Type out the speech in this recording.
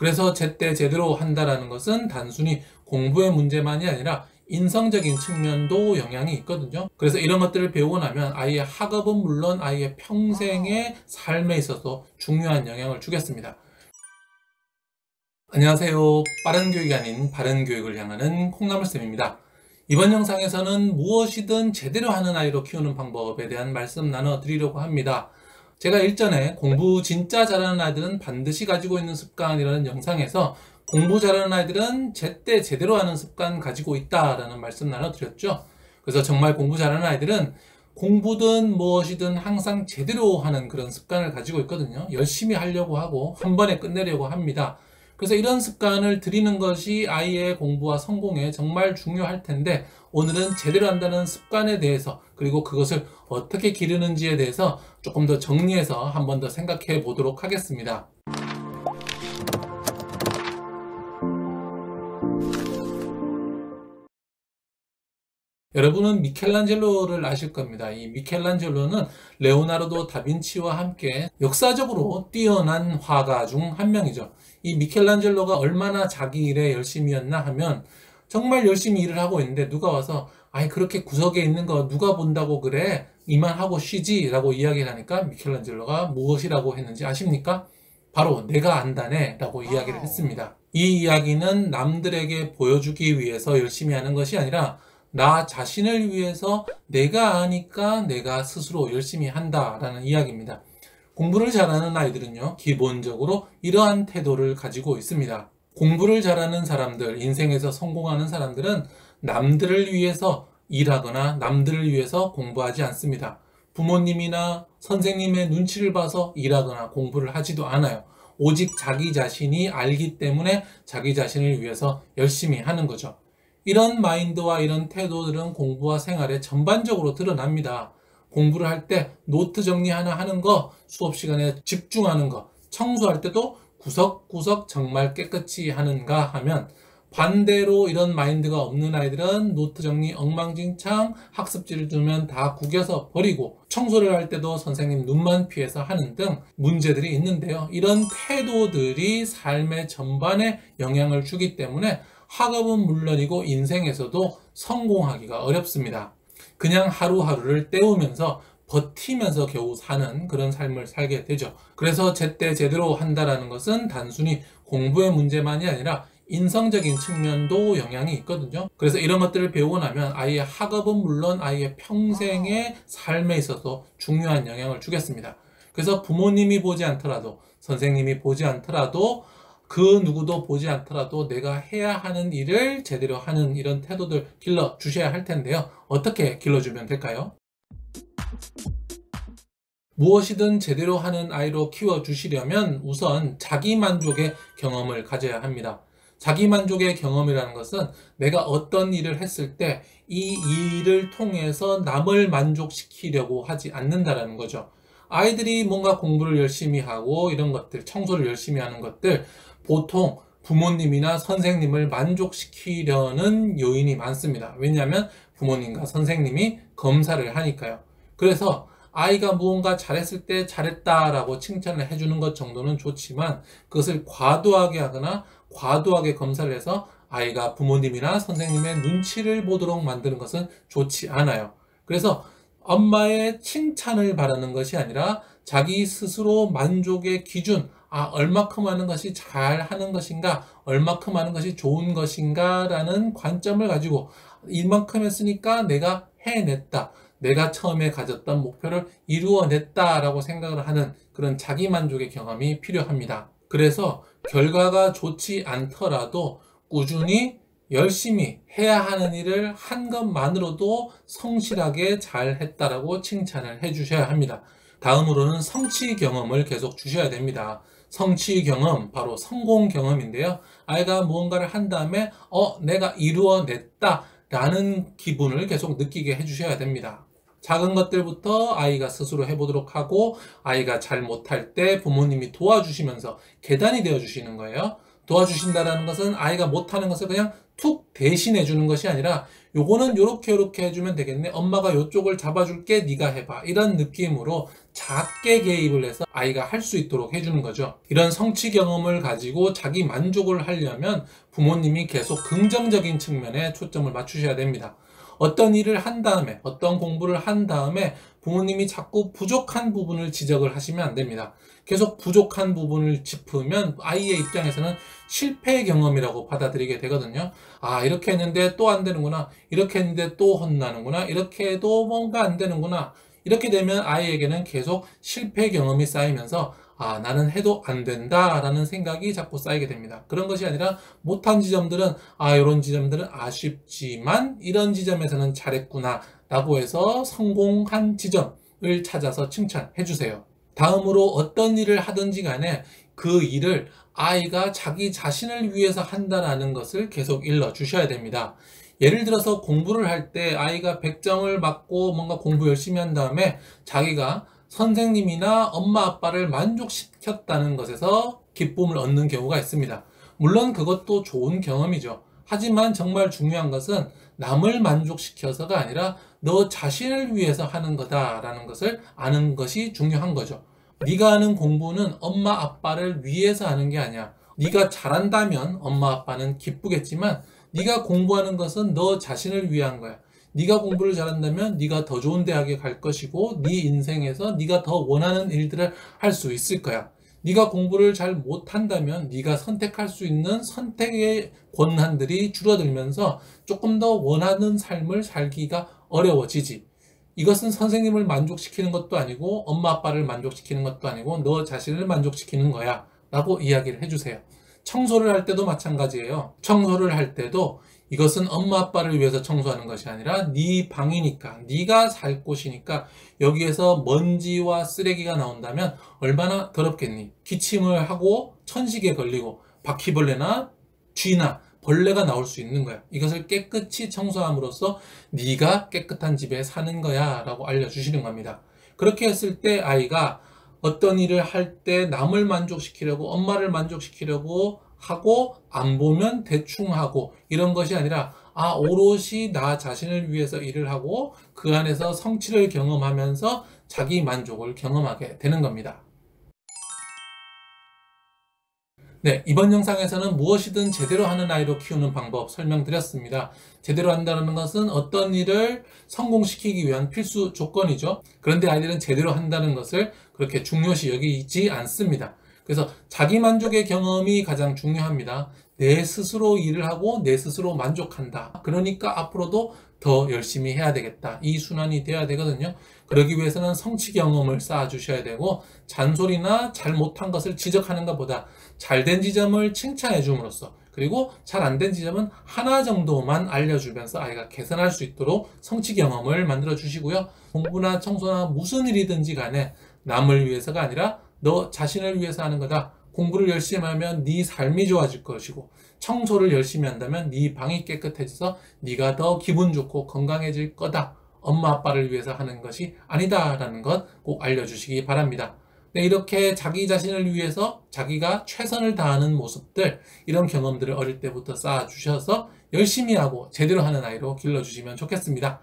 그래서 제때 제대로 한다라는 것은 단순히 공부의 문제만이 아니라 인성적인 측면도 영향이 있거든요. 그래서 이런 것들을 배우고 나면 아이의 학업은 물론 아이의 평생의 삶에 있어서 중요한 영향을 주겠습니다. 안녕하세요. 빠른 교육이 아닌 바른 교육을 향하는 콩나물쌤입니다. 이번 영상에서는 무엇이든 제대로 하는 아이로 키우는 방법에 대한 말씀 나눠드리려고 합니다. 제가 일전에 공부 진짜 잘하는 아이들은 반드시 가지고 있는 습관이라는 영상에서 공부 잘하는 아이들은 제때 제대로 하는 습관 가지고 있다라는 말씀 나눠드렸죠. 그래서 정말 공부 잘하는 아이들은 공부든 무엇이든 항상 제대로 하는 그런 습관을 가지고 있거든요. 열심히 하려고 하고 한 번에 끝내려고 합니다. 그래서 이런 습관을 들이는 것이 아이의 공부와 성공에 정말 중요할 텐데, 오늘은 제대로 한다는 습관에 대해서, 그리고 그것을 어떻게 기르는지에 대해서 조금 더 정리해서 한 번 더 생각해 보도록 하겠습니다. 여러분은 미켈란젤로를 아실 겁니다. 이 미켈란젤로는 레오나르도 다빈치와 함께 역사적으로 뛰어난 화가 중 한 명이죠. 이 미켈란젤로가 얼마나 자기 일에 열심히였나 하면, 정말 열심히 일을 하고 있는데 누가 와서 아이 그렇게 구석에 있는 거 누가 본다고 그래? 이만 하고 쉬지 라고 이야기를 하니까 미켈란젤로가 무엇이라고 했는지 아십니까? 바로 내가 안다네 라고 이야기를 했습니다. 이 이야기는 남들에게 보여주기 위해서 열심히 하는 것이 아니라 나 자신을 위해서 내가 아니까 내가 스스로 열심히 한다라는 이야기입니다. 공부를 잘하는 아이들은요, 기본적으로 이러한 태도를 가지고 있습니다. 공부를 잘하는 사람들, 인생에서 성공하는 사람들은 남들을 위해서 일하거나 남들을 위해서 공부하지 않습니다. 부모님이나 선생님의 눈치를 봐서 일하거나 공부를 하지도 않아요. 오직 자기 자신이 알기 때문에 자기 자신을 위해서 열심히 하는 거죠. 이런 마인드와 이런 태도들은 공부와 생활에 전반적으로 드러납니다. 공부를 할 때 노트 정리 하나 하는 거, 수업 시간에 집중하는 거, 청소할 때도 구석구석 정말 깨끗이 하는가 하면, 반대로 이런 마인드가 없는 아이들은 노트 정리 엉망진창, 학습지를 두면 다 구겨서 버리고, 청소를 할 때도 선생님 눈만 피해서 하는 등 문제들이 있는데요. 이런 태도들이 삶의 전반에 영향을 주기 때문에 학업은 물론이고 인생에서도 성공하기가 어렵습니다. 그냥 하루하루를 때우면서 버티면서 겨우 사는 그런 삶을 살게 되죠. 그래서 제때 제대로 한다는 것은 단순히 공부의 문제만이 아니라 인성적인 측면도 영향이 있거든요. 그래서 이런 것들을 배우고 나면 아이의 학업은 물론 아이의 평생의 삶에 있어서 중요한 영향을 주겠습니다. 그래서 부모님이 보지 않더라도, 선생님이 보지 않더라도, 그 누구도 보지 않더라도 내가 해야 하는 일을 제대로 하는 이런 태도들 길러 주셔야 할 텐데요. 어떻게 길러주면 될까요? 무엇이든 제대로 하는 아이로 키워주시려면 우선 자기만족의 경험을 가져야 합니다. 자기만족의 경험이라는 것은 내가 어떤 일을 했을 때 이 일을 통해서 남을 만족시키려고 하지 않는다라는 거죠. 아이들이 뭔가 공부를 열심히 하고 이런 것들, 청소를 열심히 하는 것들, 보통 부모님이나 선생님을 만족시키려는 요인이 많습니다. 왜냐하면 부모님과 선생님이 검사를 하니까요. 그래서 아이가 무언가 잘했을 때 잘했다라고 칭찬을 해주는 것 정도는 좋지만, 그것을 과도하게 하거나 과도하게 검사를 해서 아이가 부모님이나 선생님의 눈치를 보도록 만드는 것은 좋지 않아요. 그래서 엄마의 칭찬을 바라는 것이 아니라 자기 스스로 만족의 기준, 얼마큼 하는 것이 잘 하는 것인가, 얼마큼 하는 것이 좋은 것인가 라는 관점을 가지고 이만큼 했으니까 내가 해냈다, 내가 처음에 가졌던 목표를 이루어냈다 라고 생각을 하는 그런 자기만족의 경험이 필요합니다. 그래서 결과가 좋지 않더라도 꾸준히 열심히 해야 하는 일을 한 것만으로도 성실하게 잘 했다라고 칭찬을 해주셔야 합니다. 다음으로는 성취 경험을 계속 주셔야 됩니다. 성취 경험, 바로 성공 경험인데요. 아이가 무언가를 한 다음에 내가 이루어냈다 라는 기분을 계속 느끼게 해주셔야 됩니다. 작은 것들부터 아이가 스스로 해보도록 하고, 아이가 잘 못할 때 부모님이 도와주시면서 계단이 되어주시는 거예요. 도와주신다는 것은 아이가 못하는 것을 그냥 툭 대신해 주는 것이 아니라 요거는 요렇게 해주면 되겠네, 엄마가 요쪽을 잡아줄게, 네가 해봐, 이런 느낌으로 작게 개입을 해서 아이가 할 수 있도록 해주는 거죠. 이런 성취 경험을 가지고 자기 만족을 하려면 부모님이 계속 긍정적인 측면에 초점을 맞추셔야 됩니다. 어떤 일을 한 다음에, 어떤 공부를 한 다음에 부모님이 자꾸 부족한 부분을 지적을 하시면 안 됩니다. 계속 부족한 부분을 짚으면 아이의 입장에서는 실패 경험이라고 받아들이게 되거든요. 아, 이렇게 했는데 또 안 되는구나, 이렇게 했는데 또 혼나는구나, 이렇게 해도 뭔가 안 되는구나, 이렇게 되면 아이에게는 계속 실패 경험이 쌓이면서 아, 나는 해도 안 된다 라는 생각이 자꾸 쌓이게 됩니다. 그런 것이 아니라 못한 지점들은 아, 이런 지점들은 아쉽지만 이런 지점에서는 잘했구나 라고 해서 성공한 지점을 찾아서 칭찬해 주세요. 다음으로 어떤 일을 하든지 간에 그 일을 아이가 자기 자신을 위해서 한다는 것을 계속 일러 주셔야 됩니다. 예를 들어서 공부를 할 때 아이가 100점을 맞고 뭔가 공부 열심히 한 다음에 자기가 선생님이나 엄마 아빠를 만족시켰다는 것에서 기쁨을 얻는 경우가 있습니다. 물론 그것도 좋은 경험이죠. 하지만 정말 중요한 것은 남을 만족시켜서가 아니라 너 자신을 위해서 하는 거다라는 것을 아는 것이 중요한 거죠. 네가 하는 공부는 엄마 아빠를 위해서 하는 게 아니야. 네가 잘한다면 엄마 아빠는 기쁘겠지만 네가 공부하는 것은 너 자신을 위한 거야. 네가 공부를 잘한다면 네가 더 좋은 대학에 갈 것이고 네 인생에서 네가 더 원하는 일들을 할 수 있을 거야. 네가 공부를 잘 못한다면 네가 선택할 수 있는 선택의 권한들이 줄어들면서 조금 더 원하는 삶을 살기가 어려워지지. 이것은 선생님을 만족시키는 것도 아니고 엄마 아빠를 만족시키는 것도 아니고 너 자신을 만족시키는 거야 라고 이야기를 해주세요. 청소를 할 때도 마찬가지예요. 청소를 할 때도 이것은 엄마 아빠를 위해서 청소하는 것이 아니라 네 방이니까, 네가 살 곳이니까 여기에서 먼지와 쓰레기가 나온다면 얼마나 더럽겠니? 기침을 하고 천식에 걸리고 바퀴벌레나 쥐나 벌레가 나올 수 있는 거야. 이것을 깨끗이 청소함으로써 네가 깨끗한 집에 사는 거야 라고 알려주시는 겁니다. 그렇게 했을 때 아이가 어떤 일을 할 때 남을 만족시키려고, 엄마를 만족시키려고 하고 안 보면 대충 하고 이런 것이 아니라 아, 오롯이 나 자신을 위해서 일을 하고 그 안에서 성취를 경험하면서 자기 만족을 경험하게 되는 겁니다. 네, 이번 영상에서는 무엇이든 제대로 하는 아이로 키우는 방법 설명드렸습니다. 제대로 한다는 것은 어떤 일을 성공시키기 위한 필수 조건이죠. 그런데 아이들은 제대로 한다는 것을 그렇게 중요시 여기지 않습니다. 그래서 자기 만족의 경험이 가장 중요합니다. 내 스스로 일을 하고 내 스스로 만족한다. 그러니까 앞으로도 더 열심히 해야 되겠다. 이 순환이 돼야 되거든요. 그러기 위해서는 성취 경험을 쌓아주셔야 되고 잔소리나 잘못한 것을 지적하는 것보다 잘된 지점을 칭찬해 줌으로써, 그리고 잘 안 된 지점은 하나 정도만 알려주면서 아이가 개선할 수 있도록 성취 경험을 만들어 주시고요. 공부나 청소나 무슨 일이든지 간에 남을 위해서가 아니라 너 자신을 위해서 하는 거다. 공부를 열심히 하면 네 삶이 좋아질 것이고 청소를 열심히 한다면 네 방이 깨끗해져서 네가 더 기분 좋고 건강해질 거다. 엄마 아빠를 위해서 하는 것이 아니다 라는 것 꼭 알려주시기 바랍니다. 네, 이렇게 자기 자신을 위해서 자기가 최선을 다하는 모습들, 이런 경험들을 어릴 때부터 쌓아주셔서 열심히 하고 제대로 하는 아이로 길러주시면 좋겠습니다.